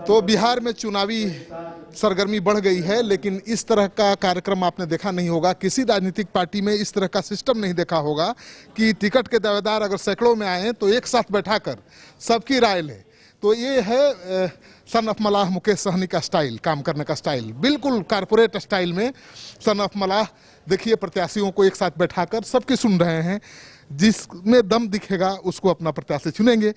तो बिहार में चुनावी सरगर्मी बढ़ गई है, लेकिन इस तरह का कार्यक्रम आपने देखा नहीं होगा, किसी राजनीतिक पार्टी में इस तरह का सिस्टम नहीं देखा होगा कि टिकट के दावेदार अगर सैकड़ों में आए तो एक साथ बैठाकर सबकी राय लें। तो ये है सन ऑफ मलाह मुकेश सहनी का स्टाइल, काम करने का स्टाइल, बिल्कुल कारपोरेट स्टाइल में सन ऑफ मलाह। देखिए, प्रत्याशियों को एक साथ बैठाकर सबकी सुन रहे हैं, जिसमें दम दिखेगा उसको अपना प्रत्याशी चुनेंगे।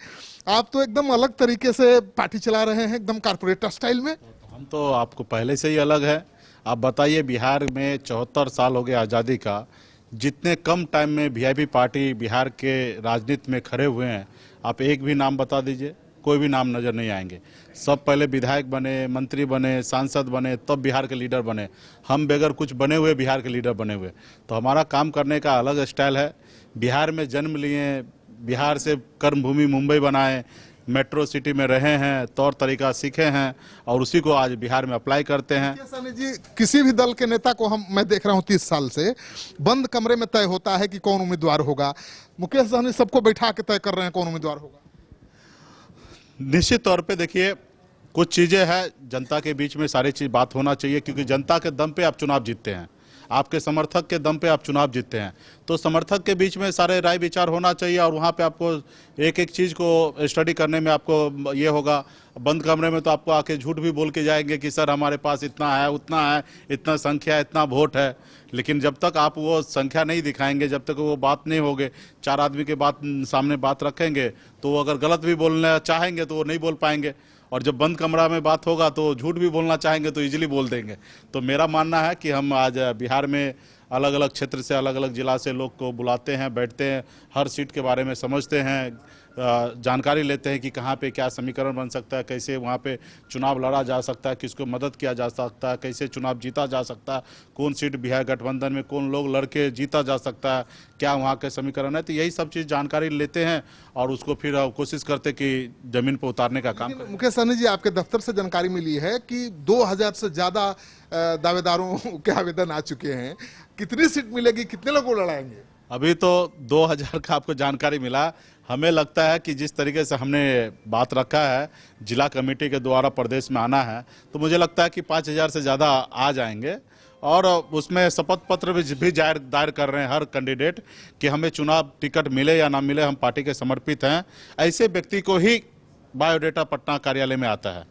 आप तो एकदम अलग तरीके से पार्टी चला रहे हैं, एकदम कारपोरेट स्टाइल में। हम तो आपको पहले से ही अलग है। आप बताइए, बिहार में 74 साल हो गए आज़ादी का, जितने कम टाइम में वीआईपी पार्टी बिहार के राजनीति में खड़े हुए हैं, आप एक भी नाम बता दीजिए, कोई भी नाम नज़र नहीं आएंगे। सब पहले विधायक बने, मंत्री बने, सांसद बने, तब बिहार के लीडर बने। हम बगैर कुछ बने हुए बिहार के लीडर बने हुए। तो हमारा काम करने का अलग स्टाइल है। बिहार में जन्म लिए, बिहार से कर्मभूमि मुंबई बनाए, मेट्रो सिटी में रहे हैं, तौर तरीका सीखे हैं और उसी को आज बिहार में अप्लाई करते हैं। सहनी जी, किसी भी दल के नेता को मैं देख रहा हूँ 30 साल से, बंद कमरे में तय होता है कि कौन उम्मीदवार होगा। मुकेश सहनी सबको बैठा के तय कर रहे हैं कौन उम्मीदवार होगा। निश्चित तौर पे देखिए, कुछ चीज़ें हैं, जनता के बीच में सारी चीज़ बात होना चाहिए, क्योंकि जनता के दम पे आप चुनाव जीतते हैं, आपके समर्थक के दम पे आप चुनाव जीतते हैं। तो समर्थक के बीच में सारे राय विचार होना चाहिए और वहाँ पे आपको एक एक चीज़ को स्टडी करने में आपको ये होगा। बंद कमरे में तो आपको आके झूठ भी बोल के जाएंगे कि सर हमारे पास इतना है, उतना है, इतना संख्या है, इतना वोट है। लेकिन जब तक आप वो संख्या नहीं दिखाएंगे, जब तक वो बात नहीं होगे, चार आदमी के बात सामने बात रखेंगे, तो वो अगर गलत भी बोलना चाहेंगे तो वो नहीं बोल पाएंगे। और जब बंद कमरा में बात होगा तो झूठ भी बोलना चाहेंगे तो इजीली बोल देंगे। तो मेरा मानना है कि हम आज बिहार में अलग अलग क्षेत्र से, अलग अलग जिला से लोग को बुलाते हैं, बैठते हैं, हर सीट के बारे में समझते हैं, जानकारी लेते हैं कि कहाँ पे क्या समीकरण बन सकता है, कैसे वहाँ पे चुनाव लड़ा जा सकता है, किसको मदद किया जा सकता है, कैसे चुनाव जीता जा सकता है, कौन सीट बिहार गठबंधन में कौन लोग लड़के जीता जा सकता है, क्या वहाँ के समीकरण है। तो यही सब चीज़ जानकारी लेते हैं और उसको फिर कोशिश करते कि ज़मीन पर उतारने का काम करें। मुकेश सहनी जी, आपके दफ्तर से जानकारी मिली है कि 2000 से ज़्यादा दावेदारों के आवेदन आ चुके हैं। कितनी सीट मिलेगी, कितने लोग को लड़ाएंगे? अभी तो 2000 का आपको जानकारी मिला। हमें लगता है कि जिस तरीके से हमने बात रखा है, जिला कमेटी के द्वारा प्रदेश में आना है, तो मुझे लगता है कि 5000 से ज़्यादा आ जाएंगे। और उसमें शपथ पत्र भी दायर कर रहे हैं हर कैंडिडेट कि हमें चुनाव टिकट मिले या ना मिले, हम पार्टी के समर्पित हैं। ऐसे व्यक्ति को ही बायोडेटा पटना कार्यालय में आता है।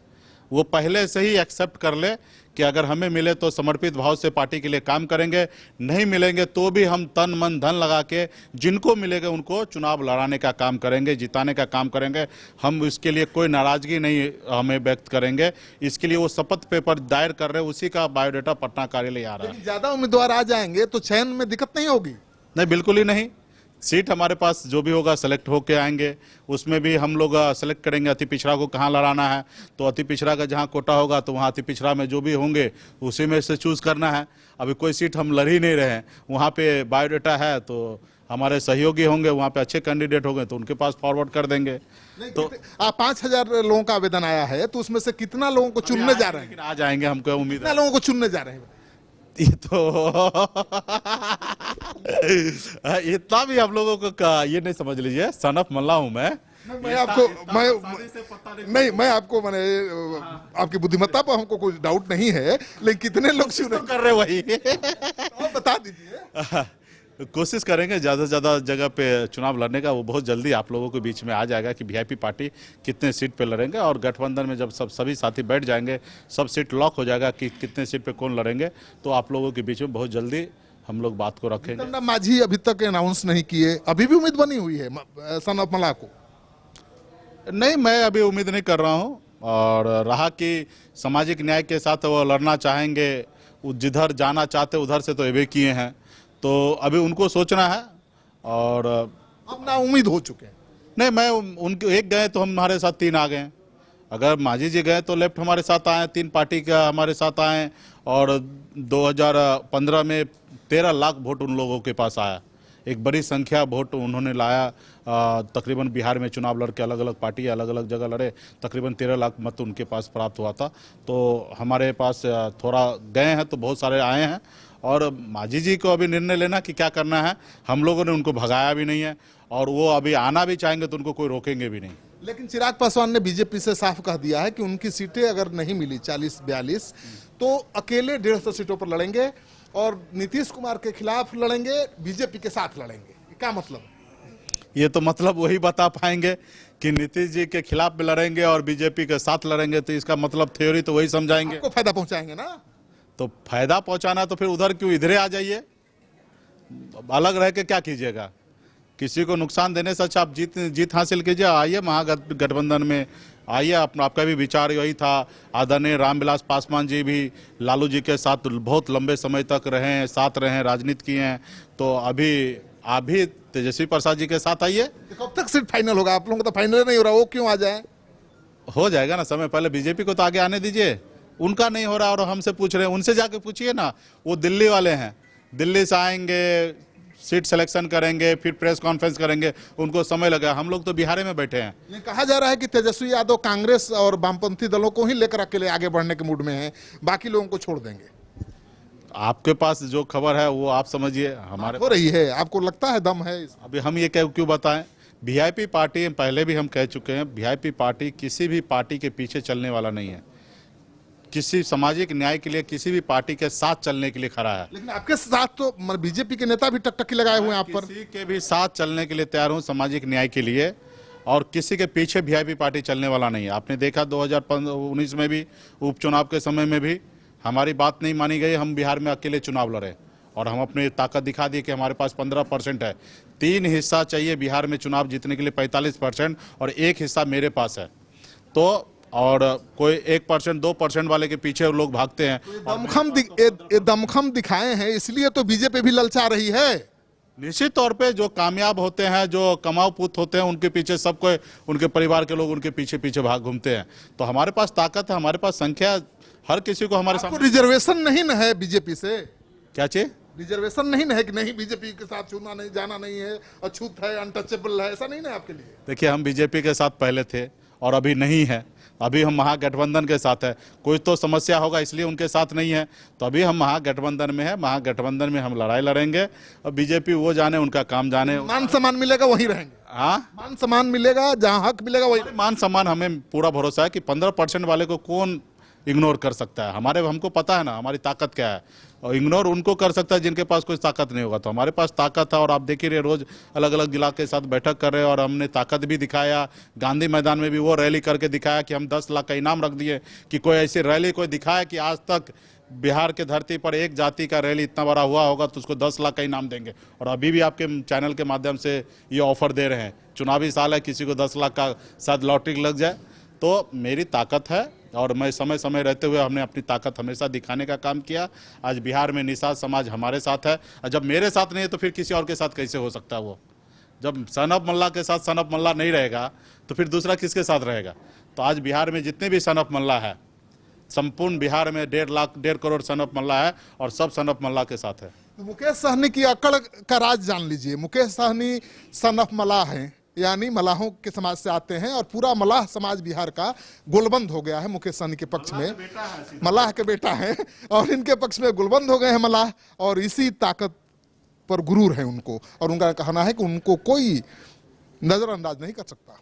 वो पहले से ही एक्सेप्ट कर ले कि अगर हमें मिले तो समर्पित भाव से पार्टी के लिए काम करेंगे, नहीं मिलेंगे तो भी हम तन मन धन लगा के जिनको मिलेगा उनको चुनाव लड़ाने का काम करेंगे, जिताने का काम करेंगे। हम इसके लिए कोई नाराजगी नहीं हमें व्यक्त करेंगे। इसके लिए वो शपथ पेपर दायर कर रहे हैं, उसी का बायोडेटा पटना कार्यालय आ रहा है। ज़्यादा उम्मीदवार आ जाएंगे तो चयन में दिक्कत नहीं होगी? नहीं, बिल्कुल ही नहीं। सीट हमारे पास जो भी होगा सेलेक्ट होके आएंगे, उसमें भी हम लोग सेलेक्ट करेंगे अति पिछड़ा को कहाँ लड़ाना है। तो अति पिछड़ा का जहाँ कोटा होगा तो वहाँ अति पिछड़ा में जो भी होंगे उसी में से चूज़ करना है। अभी कोई सीट हम लड़ ही नहीं रहे हैं, वहाँ पे बायोडाटा है तो हमारे सहयोगी होंगे, वहाँ पे अच्छे कैंडिडेट होंगे तो उनके पास फॉरवर्ड कर देंगे। तो 5000 लोगों का आवेदन आया है, तो उसमें से कितना लोगों को चुनने जा रहे हैं? लेकिन आ जाएंगे, हमको उम्मीद है। कितना लोगों को चुनने जा रहे हैं? ये तो इतना भी आप लोगों को ये नहीं समझ लीजिए, सन ऑफ मल्ला हूं मैं आपको मैं आपको मैंने आपकी बुद्धिमत्ता पर हमको कोई डाउट नहीं है, लेकिन कितने लोग चुने कर रहे वही तो बता दीजिए। कोशिश करेंगे ज़्यादा से ज़्यादा जगह पे चुनाव लड़ने का। वो बहुत जल्दी आप लोगों के बीच में आ जाएगा कि वीआईपी पार्टी कितने सीट पे लड़ेंगे। और गठबंधन में जब सभी साथी बैठ जाएंगे, सब सीट लॉक हो जाएगा कि कितने सीट पे कौन लड़ेंगे, तो आप लोगों के बीच में बहुत जल्दी हम लोग बात को रखेंगे। माझी अभी तक अनाउंस नहीं किए, अभी भी उम्मीद बनी हुई है सन ऑफ मल्लाह को? नहीं, मैं अभी उम्मीद नहीं कर रहा हूँ। और रहा कि सामाजिक न्याय के साथ वो लड़ना चाहेंगे, जिधर जाना चाहते उधर से तो एवे किए हैं, तो अभी उनको सोचना है। और अब ना उम्मीद हो चुके हैं? नहीं, मैं उनके एक गए तो हमारे साथ 3 आ गए। अगर माझी जी गए तो लेफ्ट हमारे साथ आए, 3 पार्टी का हमारे साथ आए। और 2015 में 13 लाख वोट उन लोगों के पास आया, एक बड़ी संख्या वोट उन्होंने लाया। तकरीबन बिहार में चुनाव लड़ के अलग अलग पार्टी अलग अलग जगह लड़े, तकरीबन 13 लाख मत उनके पास प्राप्त हुआ था। तो हमारे पास थोड़ा गए हैं तो बहुत सारे आए हैं। और मांझी जी को अभी निर्णय लेना कि क्या करना है। हम लोगों ने उनको भगाया भी नहीं है और वो अभी आना भी चाहेंगे तो उनको कोई रोकेंगे भी नहीं। लेकिन चिराग पासवान ने बीजेपी से साफ कह दिया है कि उनकी सीटें अगर नहीं मिली 40-42 तो अकेले 150 सीटों पर लड़ेंगे और नीतीश कुमार के खिलाफ लड़ेंगे, बीजेपी के साथ लड़ेंगे। क्या मतलब? ये तो मतलब वही बता पाएंगे कि नीतीश जी के खिलाफ भी लड़ेंगे और बीजेपी के साथ लड़ेंगे, तो इसका मतलब थ्योरी तो वही समझाएंगे। आपको फायदा पहुंचाएंगे ना? तो फायदा पहुंचाना तो फिर उधर क्यों, इधरे आ जाइए, अलग रह के क्या कीजिएगा। किसी को नुकसान देने से अच्छा आप जीत हासिल कीजिए, आइए महागठबंधन में आइए। आपका भी विचार यही था। आदरणीय रामविलास पासवान जी भी लालू जी के साथ बहुत लंबे समय तक रहे हैं, साथ रहे हैं, राजनीति किए हैं, तो अभी आप भी तेजस्वी प्रसाद जी के साथ आइए। कब तक सीट फाइनल होगा? आप लोगों को तो फाइनल नहीं हो रहा, वो क्यों आ जाए? हो जाएगा ना समय, पहले बीजेपी को तो आगे आने दीजिए। उनका नहीं हो रहा और हमसे पूछ रहे हैं, उनसे जाके पूछिए ना। वो दिल्ली वाले हैं, दिल्ली से आएंगे, सीट सिलेक्शन करेंगे, फिर प्रेस कॉन्फ्रेंस करेंगे, उनको समय लगा। हम लोग तो बिहार में बैठे हैं। ये कहा जा रहा है कि तेजस्वी यादव कांग्रेस और वामपंथी दलों को ही लेकर अकेले आगे बढ़ने के मूड में हैं, बाकी लोगों को छोड़ देंगे। आपके पास जो खबर है वो आप समझिए, हमारे हो रही है, आपको लगता है दम है इसमें? अभी हम ये क्यों बताएं। वीआईपी पार्टी, पहले भी हम कह चुके हैं, वीआईपी पार्टी किसी भी पार्टी के पीछे चलने वाला नहीं है। किसी सामाजिक न्याय के लिए किसी भी पार्टी के साथ चलने के लिए खड़ा है। लेकिन आपके साथ तो बीजेपी के नेता भी टकटकी लगाए हुए हैं आप पर। किसी के भी साथ चलने के लिए तैयार हूं सामाजिक न्याय के लिए, और किसी के पीछे वीआईपी पार्टी चलने वाला नहीं है। आपने देखा 2019 में भी, उपचुनाव के समय में भी हमारी बात नहीं मानी गई। हम बिहार में अकेले चुनाव लड़े और हम अपनी ताकत दिखा दी कि हमारे पास 15% है। 3 हिस्सा चाहिए बिहार में चुनाव जीतने के लिए, 45%, और 1 हिस्सा मेरे पास है। तो और कोई 1%, 2% वाले के पीछे लोग भागते हैं। दमखम दिखाए हैं, इसलिए तो बीजेपी भी ललचा रही है। निश्चित तौर पे जो कामयाब होते हैं, जो कमाऊ पुत होते हैं, उनके पीछे सब कोई, उनके परिवार के लोग उनके पीछे पीछे भाग घूमते हैं। तो हमारे पास ताकत है, हमारे पास संख्या, हर किसी को हमारे सामने। रिजर्वेशन नहीं न है बीजेपी से? क्या चीज? रिजर्वेशन नहीं न है कि नहीं बीजेपी के साथ चुना नहीं, जाना नहीं है, अछूत है, अनटचेबल है, ऐसा नहीं ना आपके लिए? देखिए, हम बीजेपी के साथ पहले थे और अभी नहीं है। अभी हम महागठबंधन के साथ है। कोई तो समस्या होगा इसलिए उनके साथ नहीं है, तो अभी हम महागठबंधन में है। महागठबंधन में हम लड़ाई लड़ेंगे और बीजेपी वो जाने, उनका काम जाने। मान सम्मान मिलेगा वहीं रहेंगे। हाँ, मान सम्मान मिलेगा, जहां हक मिलेगा वही। मान सम्मान, हमें पूरा भरोसा है कि 15% वाले को कौन इग्नोर कर सकता है। हमको पता है ना हमारी ताकत क्या है, और इग्नोर उनको कर सकता है जिनके पास कोई ताकत नहीं होगा। तो हमारे पास ताकत है और आप देख ही रहे, रोज अलग अलग जिला के साथ बैठक कर रहे हैं और हमने ताकत भी दिखाया। गांधी मैदान में भी वो रैली करके दिखाया कि हम 10 लाख का इनाम रख दिए, कि कोई ऐसी रैली कोई दिखाया कि आज तक बिहार के धरती पर एक जाति का रैली इतना बड़ा हुआ होगा तो उसको 10 लाख का इनाम देंगे। और अभी भी आपके चैनल के माध्यम से ये ऑफर दे रहे हैं। चुनावी साल है, किसी को 10 लाख का शायद लॉटरी लग जाए। तो मेरी ताकत है और मैं समय समय रहते हुए हमने अपनी ताकत हमेशा दिखाने का काम किया। आज बिहार में निषाद समाज हमारे साथ है, और जब मेरे साथ नहीं है तो फिर किसी और के साथ कैसे हो सकता है? वो जब सन ऑफ मल्ला के साथ सन ऑफ मल्ला नहीं रहेगा तो फिर दूसरा किसके साथ रहेगा? तो आज बिहार में जितने भी सन ऑफ मल्ला है, संपूर्ण बिहार में 1.5 करोड़ सन ऑफ मल्ला है और सब सन ऑफ मल्ला के साथ है। तो मुकेश सहनी की अकड़ का राज जान लीजिए। मुकेश सहनी सन ऑफ मल्लाह है, यानी मलाहों के समाज से आते हैं, और पूरा मलाह समाज बिहार का गोलबंद हो गया है मुकेश सहनी के पक्ष में। मलाह के बेटा है और इनके पक्ष में गोलबंद हो गए हैं मलाह, और इसी ताकत पर गुरूर है उनको, और उनका कहना है कि उनको कोई नजरअंदाज नहीं कर सकता।